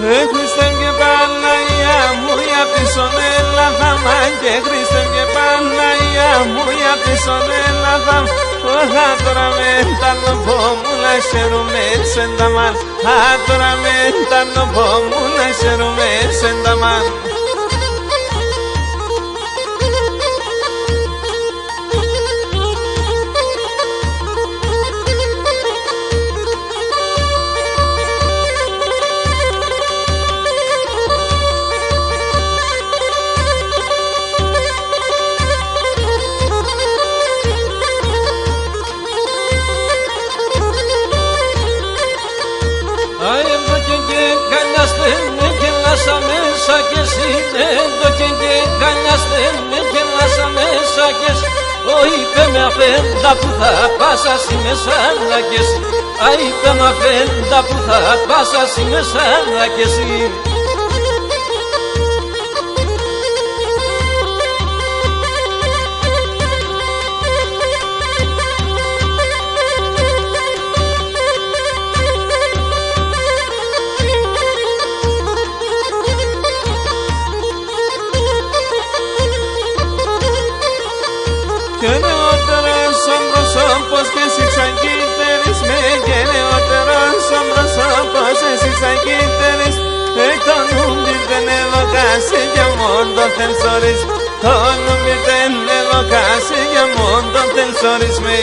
Χριστέ και Παναγιά μου, για πίσω έλαθα μαν και Χριστέ και Παναγιά μου, για πίσω έλαθα. Ωχα τώρα με τα νοπό μου να χαίρομαι σενταμάν. Α τώρα με τα νοπό μου να χαίρομαι σενταμάν. Μέσα και εσύ το και γκαλιάστε με γελάσα μέσα και εσύ. είπε με αφέντα που θα πάσα εσύ μέσα κι εσύ. είπε με αφέντα που θα πάσα εσύ μέσα κι εσύ. Και νεότερος ο πρόσωπος και εσύ ξαγγύτερης με. Και νεότερος ο πρόσωπος εσύ ξαγγύτερης. Εκ το νουμπιρτεν εδώ κάσει για μόνο θελσόρις. Το νουμπιρτεν εδώ κάσει για μόνο θελσόρις με.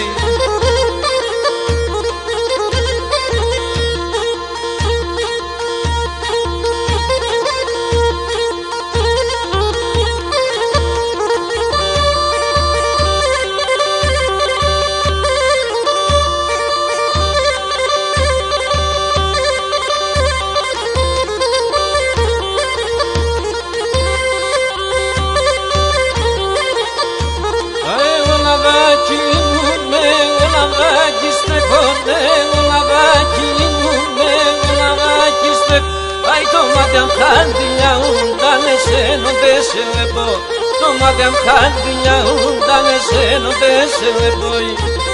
Το μάτι αν χάνει μια ούντα με σένο δεν σε βλέπω.